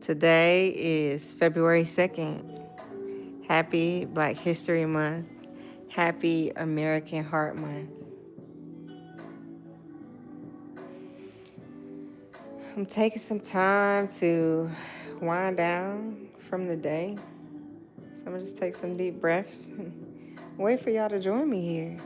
Today is February 2nd. Happy Black History Month. Happy American Heart Month. I'm taking some time to wind down from the day. So I'm going to just take some deep breaths and wait for y'all to join me here.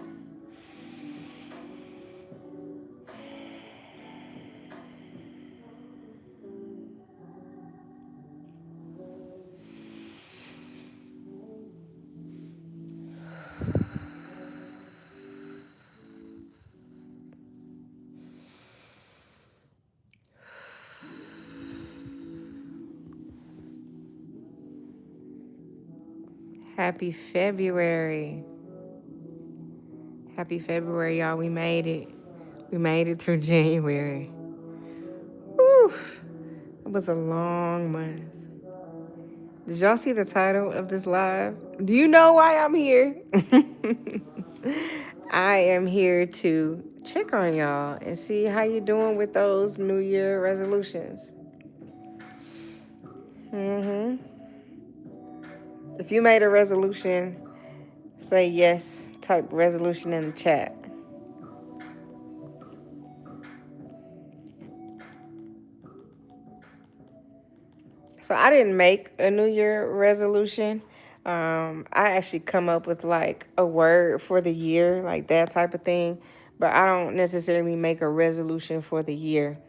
Happy February. Happy February, y'all. We made it. We made it through January. Whew. It was a long month. Did y'all see the title of this live? Do you know why I'm here? I am here to check on y'all and see how you doing with those New Year resolutions. If you made a resolution, say yes, type resolution in the chat. So I didn't make a New Year resolution. I actually come up with like a word for the year, like that type of thing. But I don't necessarily make a resolution for the year.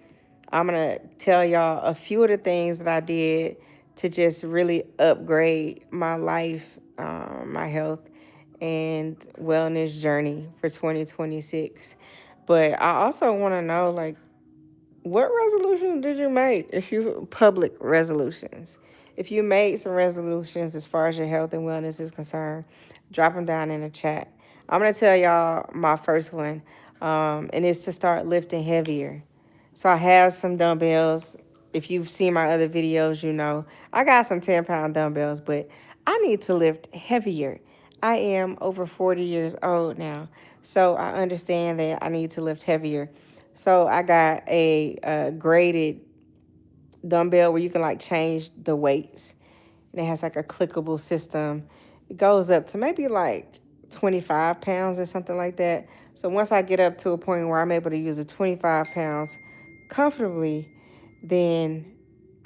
I'm going to tell y'all a few of the things that I did to just really upgrade my life, my health, and wellness journey for 2026. But I also want to know, like, what resolutions did you make? If you public resolutions, if you made some resolutions as far as your health and wellness is concerned, drop them down in the chat. I'm gonna tell y'all my first one, and it's to start lifting heavier. So I have some dumbbells. If you've seen my other videos, you know I got some 10-pound dumbbells, but I need to lift heavier. I am over 40 years old now, so I understand that I need to lift heavier. So I got a graded dumbbell where you can like change the weights. And it has like a clickable system. It goes up to maybe like 25 pounds or something like that. So once I get up to a point where I'm able to use a 25 pounds comfortably, then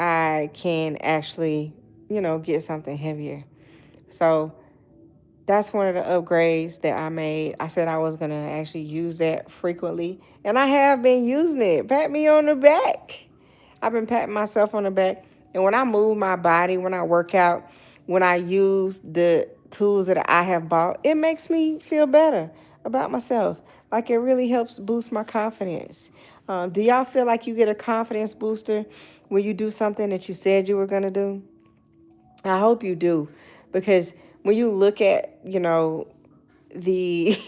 I can actually, get something heavier. So that's one of the upgrades that I made. I said I was going to actually use that frequently, and I have been using it. Pat me on the back. I've been patting myself on the back. And when I move my body, when I work out, when I use the tools that I have bought, it makes me feel better about myself. Like it really helps boost my confidence. Do y'all feel like you get a confidence booster when you do something that you said you were going to do? I hope you do, because when you look at, the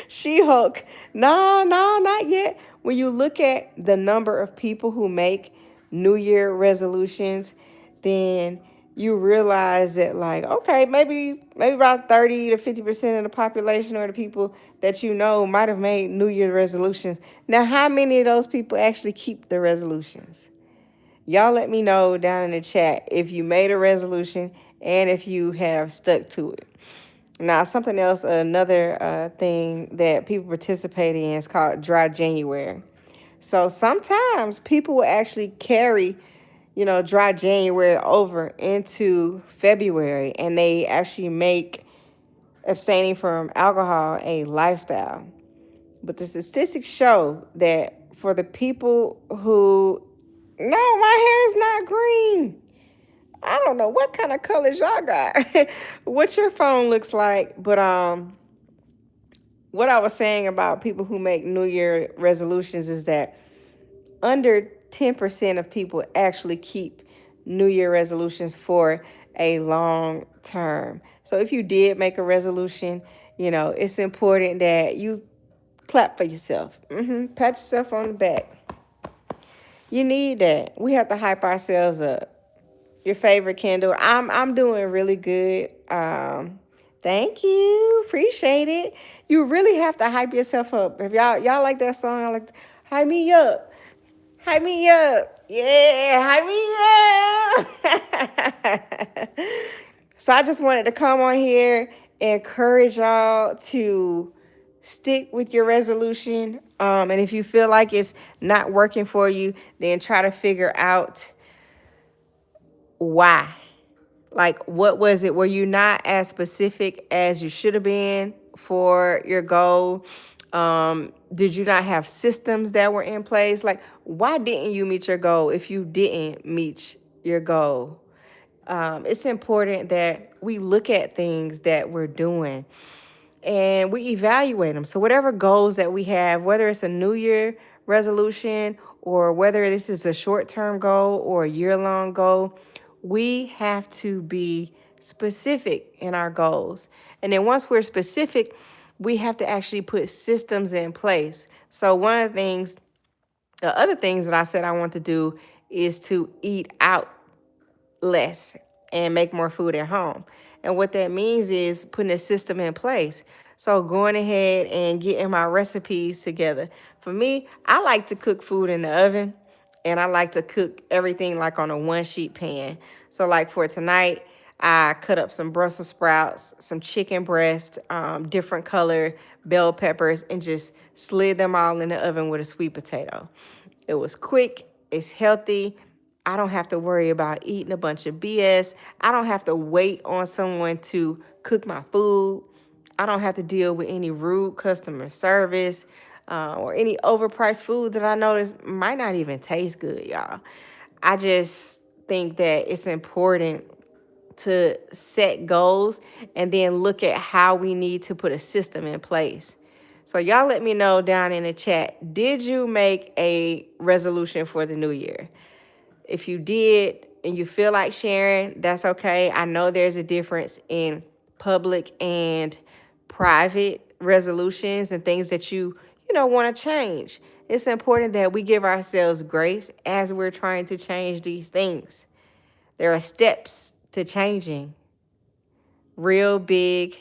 She-Hulk, no, not yet. When you look at the number of people who make New Year resolutions, then you realize that, like, okay, maybe about 30 to 50% of the population or the people that you know might have made New Year resolutions. Now, how many of those people actually keep the resolutions? Y'all let me know down in the chat if you made a resolution and if you have stuck to it. Now, something else, another thing that people participate in is called Dry January. So sometimes people will actually carry, Dry January over into February, and they actually make abstaining from alcohol a lifestyle. But the statistics show that for the people who, no, my hair is not green. I don't know what kind of colors y'all got. What your phone looks like, but what I was saying about people who make New Year resolutions is that under 10% of people actually keep New Year resolutions for a long term. So if you did make a resolution, it's important that you clap for yourself. Pat yourself on the back. You need that. We have to hype ourselves up. Your favorite Kendall. I'm doing really good. Thank you. Appreciate it. You really have to hype yourself up. If y'all like that song, I like to hype me up. Hype me up. Yeah, hype me up. So I just wanted to come on here and encourage y'all to stick with your resolution. And if you feel like it's not working for you, then try to figure out why. Like, what was it? Were you not as specific as you should have been for your goal? Did you not have systems that were in place? Like, why didn't you meet your goal if you didn't meet your goal? It's important that we look at things that we're doing and we evaluate them. So, whatever goals that we have, whether it's a New Year resolution or whether this is a short term goal or a year long goal, we have to be specific in our goals. And then once we're specific, we have to actually put systems in place. So, one of the other things that I said I want to do is to eat out less and make more food at home. And what that means is putting a system in place. So going ahead and getting my recipes together. For me, I like to cook food in the oven and I like to cook everything like on a one sheet pan. So like for tonight, I cut up some Brussels sprouts, some chicken breast, different color bell peppers, and just slid them all in the oven with a sweet potato. It was quick, it's healthy. I don't have to worry about eating a bunch of BS. I don't have to wait on someone to cook my food. I don't have to deal with any rude customer service or any overpriced food that I notice might not even taste good, y'all. I just think that it's important to set goals and then look at how we need to put a system in place. So y'all let me know down in the chat, did you make a resolution for the new year? If you did and you feel like sharing, that's okay. I know there's a difference in public and private resolutions and things that you want to change. It's important that we give ourselves grace as we're trying to change these things. There are steps to changing, real big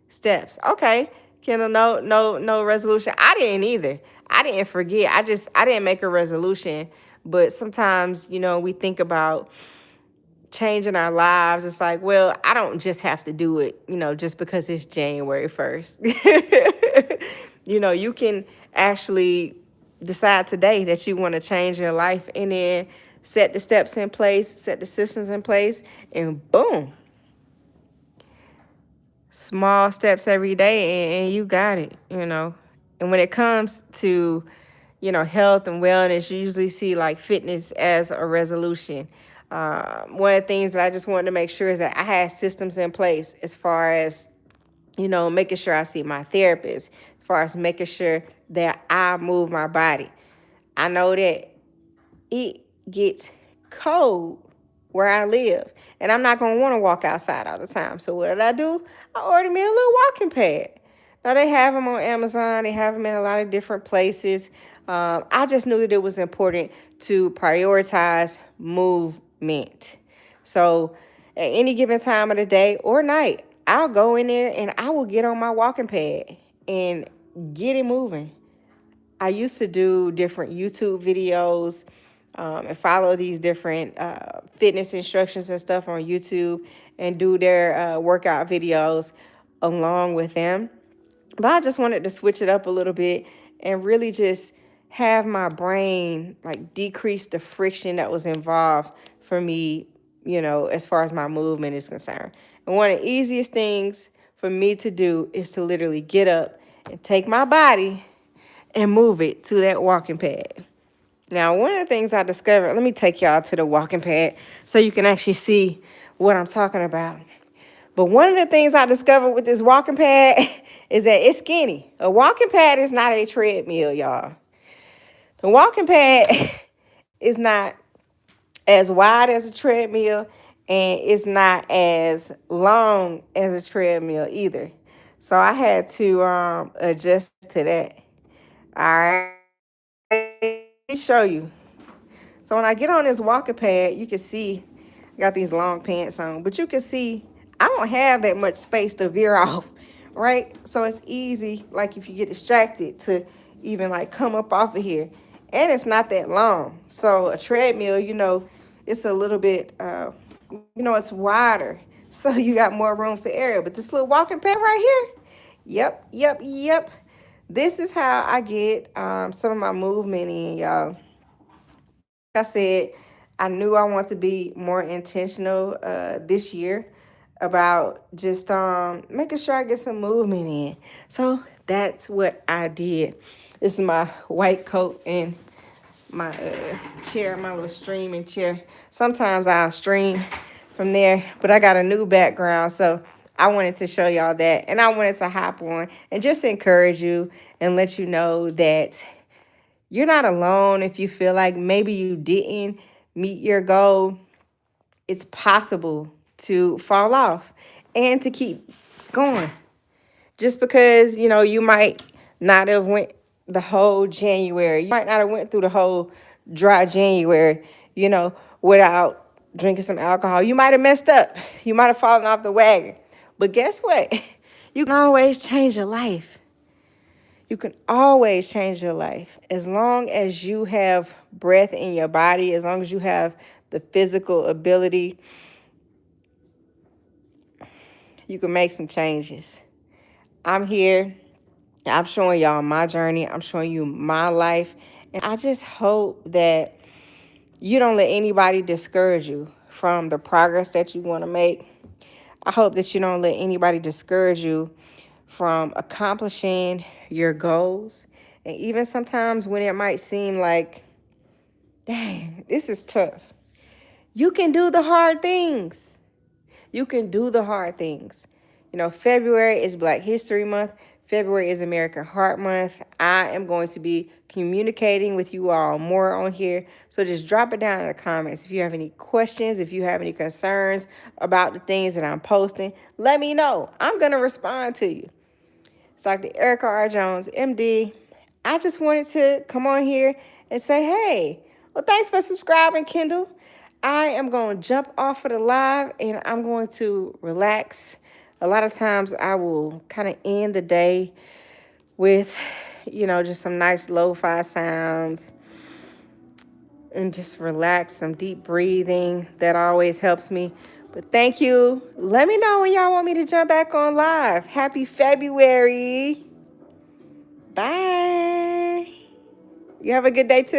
steps. Okay, Kendall, no resolution. I didn't either. I didn't forget. I didn't make a resolution. But sometimes, we think about changing our lives. It's like, well, I don't just have to do it, just because it's January 1st. You can actually decide today that you want to change your life and then set the steps in place, set the systems in place, and boom. Small steps every day and you got it. And when it comes to health and wellness, you usually see like fitness as a resolution. One of the things that I just wanted to make sure is that I had systems in place as far as, making sure I see my therapist, as far as making sure that I move my body. I know that it gets cold where I live, and I'm not going to want to walk outside all the time. So what did? I ordered me a little walking pad. Now, they have them on Amazon. They have them in a lot of different places. I just knew that it was important to prioritize movement. So at any given time of the day or night, I'll go in there and I will get on my walking pad and get it moving. I used to do different YouTube videos and follow these different fitness instructions and stuff on YouTube and do their workout videos along with them. But I just wanted to switch it up a little bit and really just have my brain like decrease the friction that was involved for me, as far as my movement is concerned. And one of the easiest things for me to do is to literally get up and take my body and move it to that walking pad. Now, one of the things I discovered, let me take y'all to the walking pad so you can actually see what I'm talking about. But one of the things I discovered with this walking pad is that it's skinny. A walking pad is not a treadmill, y'all. The walking pad is not as wide as a treadmill, and it's not as long as a treadmill either. So I had to adjust to that. All right, let me show you. So when I get on this walking pad, you can see I got these long pants on, but you can see I don't have that much space to veer off, right? So it's easy, like if you get distracted, to even like come up off of here. and it's not that long. So a treadmill, it's a little bit, it's wider, so you got more room for area. But this little walking pad right here, yep, yep, yep. This is how I get some of my movement in, y'all. Like I said, I knew I want to be more intentional this year about just making sure I get some movement in. So that's what I did. This is my white coat and my chair, my little streaming chair. Sometimes I'll stream from there, but I got a new background, so I wanted to show y'all that. And I wanted to hop on and just encourage you and let you know that you're not alone. If you feel like maybe you didn't meet your goal, it's possible to fall off and to keep going. Just because, you might not have went the whole January. You might not have went through the whole dry January, without drinking some alcohol. You might have messed up. You might have fallen off the wagon. But guess what? You can always change your life. You can always change your life. As long as you have breath in your body, as long as you have the physical ability, you can make some changes. I'm here. I'm showing y'all my journey. I'm showing you my life. And I just hope that you don't let anybody discourage you from the progress that you want to make. I hope that you don't let anybody discourage you from accomplishing your goals. And even sometimes when it might seem like, dang, this is tough, you can do the hard things. You can do the hard things. February is Black History Month. February is American Heart Month. I am going to be communicating with you all more on here. So just drop it down in the comments. If you have any questions, if you have any concerns about the things that I'm posting, let me know. I'm going to respond to you. It's Dr. Erica R. Jones, MD. I just wanted to come on here and say, hey, well, thanks for subscribing, Kendall. I am going to jump off of the live and I'm going to relax. A lot of times I will kind of end the day with, just some nice lo-fi sounds and just relax, some deep breathing. That always helps me. But thank you. Let me know when y'all want me to jump back on live. Happy February. Bye. You have a good day too.